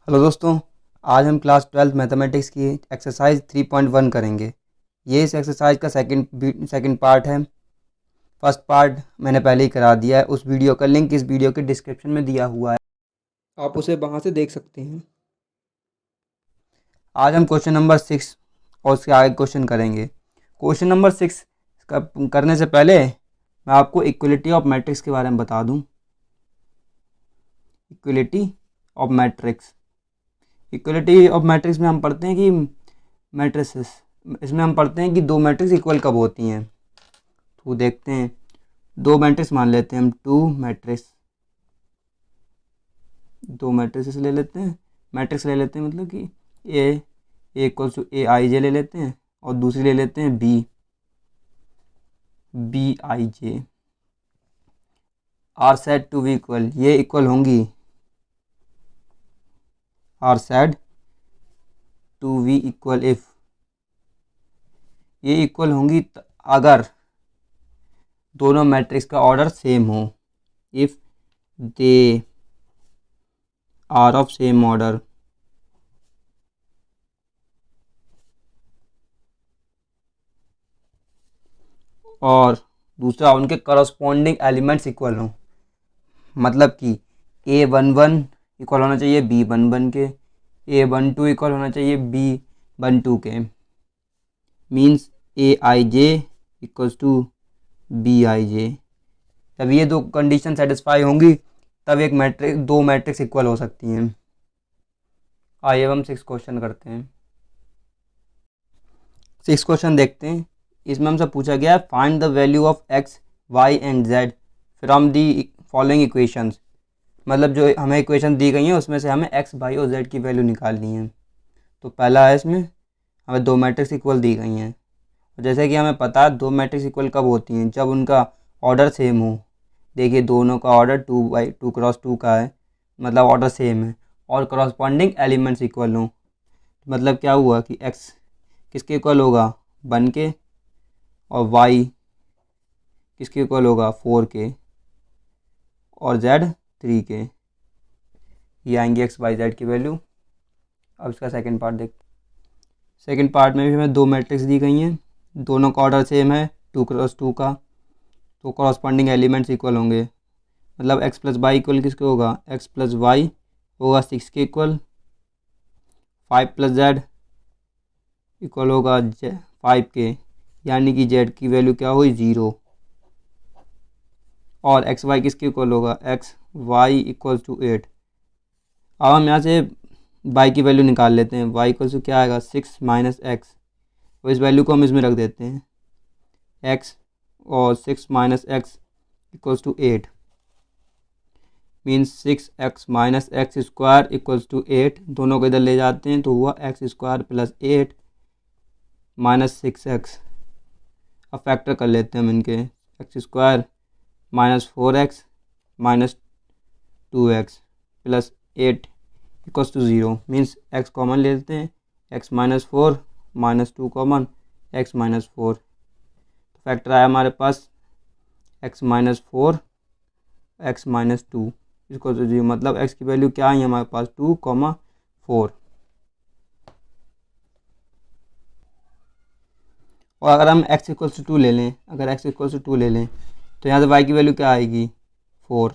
Hello दोस्तों। आज हम क्लास 12 मैथमेटिक्स की एक्सरसाइज 3.1 करेंगे। ये इस एक्सरसाइज का सेकंड पार्ट है। फर्स्ट पार्ट मैंने पहले ही करा दिया है। उस वीडियो का लिंक इस वीडियो के डिस्क्रिप्शन में दिया हुआ है, आप उसे वहाँ से देख सकते हैं। आज हम क्वेश्चन नंबर 6 और उसके आगे क्वेश्चन करेंगे। क्वेश्चन नंबर 6 करने से पहले मैं आपको इक्वलिटी ऑफ मैट्रिक्स के बारे में बता दूँ। Equality of matrix equality of matrix में हम पढ़ते हैं कि मैट्रिसेस, इसमें हम पढ़ते हैं कि दो मैट्रिक्स इक्वल कब होती हैं। तो देखते हैं, दो मैट्रिक्स मान लेते हैं हम, दो मैट्रिक्स ले लेते हैं। मैट्रिक्स ले लेते हैं मतलब कि ए इक्वल टू ए आई जे ले लेते हैं और दूसरी ले लेते हैं B I J. Are said to be equal, ये इक्वल होंगी, are said to be equal if, ये इक्वल होंगी अगर दोनों मैट्रिक्स का ऑर्डर सेम हो। If they are of same order. और दूसरा, उनके करस्पॉन्डिंग एलिमेंट्स इक्वल हों, मतलब कि A11 इक्वल होना चाहिए B11 के, A12 इक्वल होना चाहिए B12 के। Means AIJ equals to BIJ। जब ये दो कंडीशन सेटिस्फाई होंगी तब दो मैट्रिक्स इक्वल हो सकती हैं। आइए हम 6 क्वेश्चन करते हैं। 6 क्वेश्चन देखते हैं। इसमें हमसे पूछा गया है find the value of x, y and z from the following equations. मतलब जो हमें इक्वेशन दी गई हैं उसमें से हमें x, y और z की वैल्यू निकालनी है। तो पहला है, इसमें हमें दो मैट्रिक्स इक्वल दी गई हैं। और जैसे कि हमें पता है दो मैट्रिक्स इक्वल कब होती हैं, जब उनका ऑर्डर सेम हो। देखिए दोनों का ऑर्डर 2x2 का है, मतलब ऑर्डर सेम है, और करस्पॉन्डिंग एलिमेंट्स इक्वल हों। मतलब क्या हुआ कि x किसके इक्वल होगा 1 के, और y किसके इक्वल होगा 4 के, और z 3 के। ये आएंगे x, y, z की वैल्यू। अब इसका सेकंड पार्ट देखते हैं। सेकंड पार्ट में भी हमें दो मैट्रिक्स दी गई हैं, दोनों का ऑर्डर सेम है 2x2 का, तो करस्पॉन्डिंग एलिमेंट्स इक्वल होंगे। मतलब x प्लस वाई इक्वल किसके होगा, x प्लस वाई होगा 6 के इक्वल, 5 प्लस जेड इक्वल होगा 5 के, यानी कि z की वैल्यू क्या हुई 0। और एक्स वाई किसके इक्वल होगा, एक्स वाई इक्वल टू 8। अब हम यहाँ से y की वैल्यू निकाल लेते हैं। y इक्वल टू क्या आएगा 6 माइनस एक्स, तो इस वैल्यू को हम इसमें रख देते हैं x, और 6 minus X equals to 8। Means 6x minus X square equals to 8। दोनों को इधर ले जाते हैं तो हुआ x square plus 8 minus 6x। अब फैक्टर कर लेते हैं हम इनके, X square minus 4x minus 2x plus 8 equals to 0। Means x common ले लेते हैं, x minus 4 minus 2 common, x minus 4। तो फैक्टर आया हमारे पास x minus 4 x minus 2 equal to 0। मतलब x की वैल्यू क्या आई हमारे पास 2,4। और अगर हम x इक्वल्स टू 2 ले लें, अगर x इक्वल्स टू 2 ले लें तो यहाँ से y की वैल्यू क्या आएगी 4।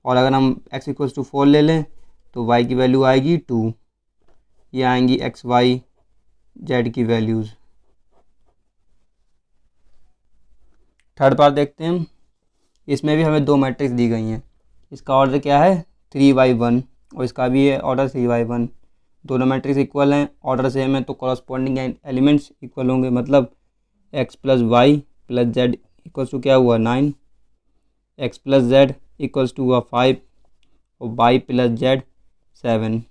और अगर हम x इक्वल्स टू 4 ले लें तो y की वैल्यू आएगी 2। ये आएंगी x, y, z की वैल्यूज़। थर्ड पार्ट देखते हैं हम। इसमें भी हमें दो मैट्रिक्स दी गई हैं। इसका ऑर्डर क्या है 3/1 और इसका भी है ऑर्डर 3/1। दोनों मैट्रिक्स इक्वल हैं, ऑर्डर सेम है, तो कॉरस्पॉन्डिंग एलिमेंट्स इक्वल होंगे। मतलब x plus Y plus Z equals to क्या हुआ 9, x plus Z equals to हुआ 5 और y प्लस जेड 7।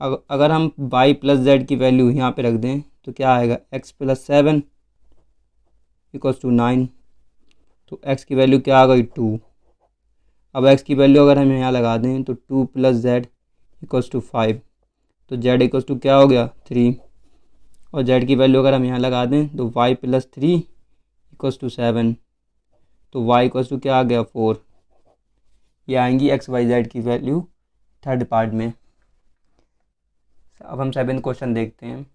अगर हम y प्लस जेड की वैल्यू यहाँ पे रख दें तो क्या आएगा x प्लस 7 इक्वल्स टू 9। तो x की वैल्यू क्या आ गई 2। अब x की वैल्यू अगर हम यहाँ लगा दें तो 2 प्लस जेड इक्वल्स टू 5, तो z इक्वल्स टू क्या हो गया 3। और z की वैल्यू अगर हम यहाँ लगा दें तो y प्लस 3 इक्वल्स टू 7, तो y इक्वल्स टू क्या आ गया 4। ये आएंगी x, y, z की वैल्यू थर्ड पार्ट में। अब हम सेवन्थ क्वेश्चन देखते हैं।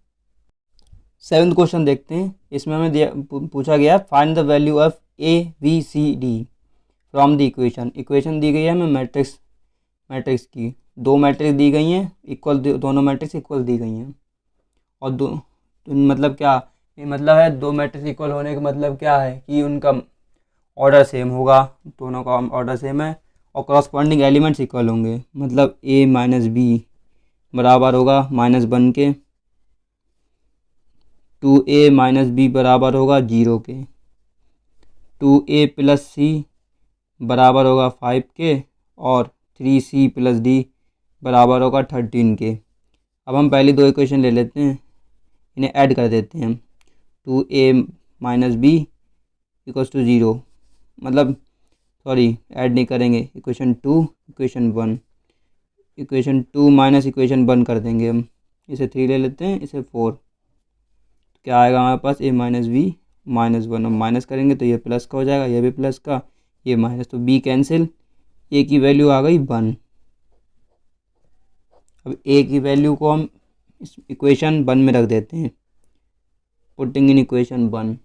सेवन्थ क्वेश्चन देखते हैं। इसमें हमें पूछा गया find the value of A B C D from the equation. Equation दी गई है हमें मैट्रिक्स की, दो मैट्रिक्स दी गई हैं इक्वल, दोनों मैट्रिक्स इक्वल दी गई हैं। और दो मतलब क्या ये मतलब है, दो मैट्रिक्स इक्वल होने का मतलब क्या है कि उनका ऑर्डर सेम होगा, दोनों का ऑर्डर सेम है और करस्पॉन्डिंग एलिमेंट्स इक्वल होंगे। मतलब ए माइनस बी बराबर होगा -1 के, 2a माइनस बी बराबर होगा 0 के, 2a प्लस सी बराबर होगा 5 के और 3c प्लस डी बराबर होगा 13 के। अब हम पहली दो इक्वेशन ले लेते हैं, इन्हें ऐड कर देते हैं हम। 2a minus B equals to 0, मतलब सॉरी ऐड नहीं करेंगे, equation 2 equation 1, equation 2 minus equation 1 कर देंगे हम। इसे 3 ले लेते हैं, इसे 4, तो क्या आएगा हमारे पास a माइनस बी -1। हम माइनस करेंगे तो ये प्लस का हो जाएगा, ये भी प्लस का, ये माइनस, तो b कैंसिल, a की वैल्यू आ गई 1। अब a की वैल्यू को हम इस इक्वेशन 1 में रख देते हैं, पुटिंग इन इक्वेशन 1।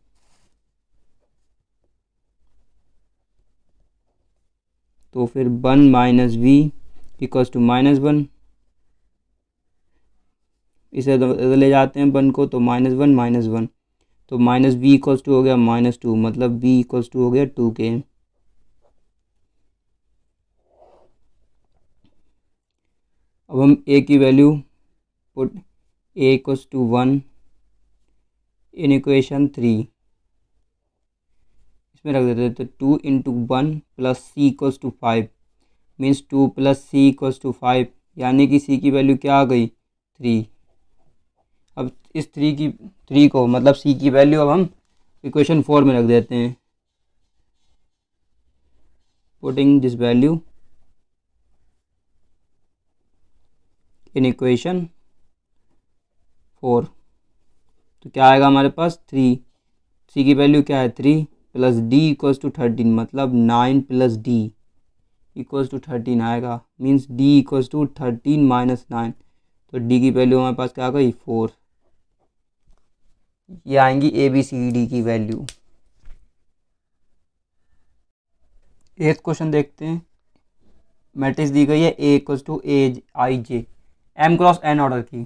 तो फिर 1 माइनस बी इक्वल्स टू -1, इसे ले जाते हैं 1 को, तो -1 -1, तो माइनस बी इक्वल्स टू हो गया -2, मतलब b इक्वल्स टू हो गया 2 के। अब हम a की value put a equals to 1 in equation 3 इसमें रख देते हैं, तो 2 into 1 plus C equals to 5 means 2 plus C equals to 5, यानी कि सी की वैल्यू क्या आ गई 3। अब इस 3 को मतलब सी की वैल्यू अब हम इक्वेशन 4 में रख देते हैं, putting this value in equation 4, तो क्या आएगा हमारे पास 3, सी की वैल्यू क्या है 3 प्लस डी इक्वल्स टू 13, मतलब 9 प्लस डी इक्वल्स टू 13 आएगा, means D equals to 13 minus 9, तो डी की वैल्यू हमारे पास क्या आ गई 4। ये आएंगी ए बी सी डी की वैल्यू। 8th क्वेश्चन देखते हैं। मैट्रिक्स दी गई है A equals to A I J M cross N order की,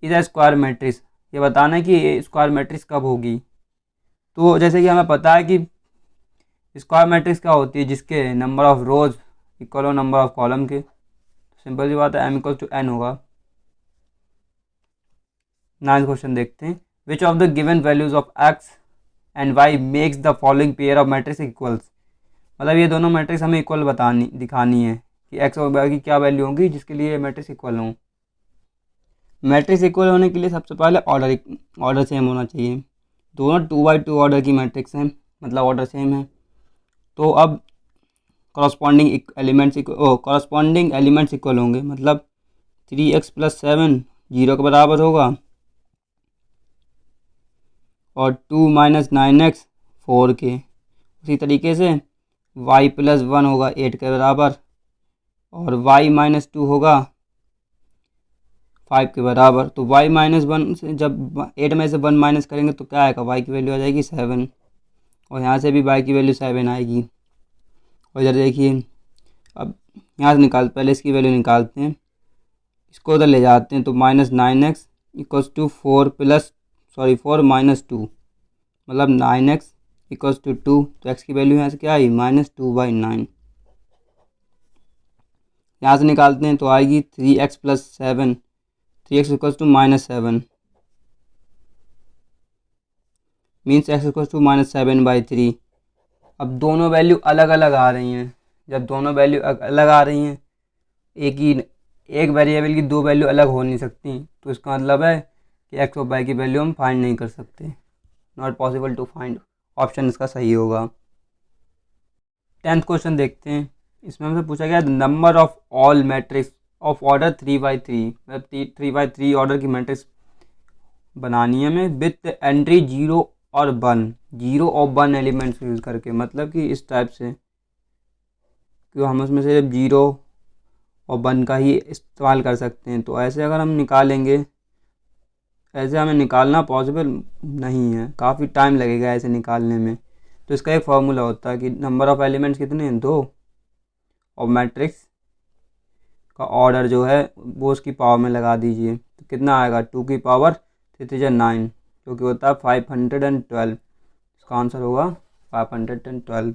इधर स्क्वायर मैट्रिक्स, ये बताना है कि स्क्वायर मैट्रिक्स कब होगी। तो जैसे कि हमें पता है कि स्क्वायर मैट्रिक्स क्या होती है, जिसके नंबर ऑफ रोज इक्वल हो नंबर ऑफ कॉलम के। सिंपल सी बात है, एम इक्वल टू एन होगा। 9th क्वेश्चन देखते हैं। Which of the given values of X and Y makes the following pair of matrix equals. मतलब ये दोनों मैट्रिक्स हमें इक्वल दिखानी है कि एक्स और वाई की क्या वैल्यू होगी जिसके लिए मैट्रिक्स इक्वल हो। मैट्रिक्स इक्वल होने के लिए सबसे पहले ऑर्डर सेम होना चाहिए। दोनों 2x2 ऑर्डर की मैट्रिक्स हैं, मतलब ऑर्डर सेम है। तो अब करस्पॉन्डिंग एलिमेंट्स इक्वल होंगे, मतलब 3x + 7 0 के बराबर होगा और 2 - 9x 4 के। उसी तरीके से y + 1 होगा 8 के बराबर और y - 2 होगा 5 के बराबर। तो y - 1 से जब 8 में से 1 माइनस करेंगे तो क्या आएगा, y की वैल्यू आ जाएगी 7 और यहाँ से भी y की वैल्यू 7 आएगी। और इधर देखिए, अब यहाँ से पहले इसकी वैल्यू निकालते हैं, इसको उधर ले जाते हैं, तो -9x इक्वल्स टू 4 - 2, मतलब 9x इक्वल्स टू 2, तो x की वैल्यू यहाँ से क्या आई -2/9। यहाँ से निकालते हैं तो आएगी 3x + 7, 3x equals to -7 means x equals to -7/3। अब दोनों वैल्यू अलग अलग आ रही हैं। जब दोनों वैल्यू अलग आ रही हैं, एक वेरिएबल की दो वैल्यू अलग हो नहीं सकती, तो इसका मतलब है कि एक्स और वाई की वैल्यू हम फाइंड नहीं कर सकते, not possible to find, option इसका सही होगा। 10th क्वेश्चन देखते हैं। इसमें हमसे पूछा गया number of all matrix of order 3x3, मतलब 3x3 ऑर्डर की मैट्रिक्स बनानी है हमें विथ एंट्री 0 और 1 एलिमेंट्स यूज़ करके, मतलब कि इस टाइप से कि हम उसमें से 0 और 1 का ही इस्तेमाल कर सकते हैं। तो ऐसे अगर हम निकालेंगे, ऐसे हमें निकालना पॉसिबल नहीं है, काफ़ी टाइम लगेगा ऐसे निकालने में। तो इसका एक फार्मूला होता है कि नंबर ऑफ़ एलिमेंट्स कितने हैं, 2, और मैट्रिक्स का ऑर्डर जो है वो उसकी पावर में लगा दीजिए। तो कितना आएगा, 2 की पावर 3 9, जो कि होता है 512। इसका आंसर होगा 512।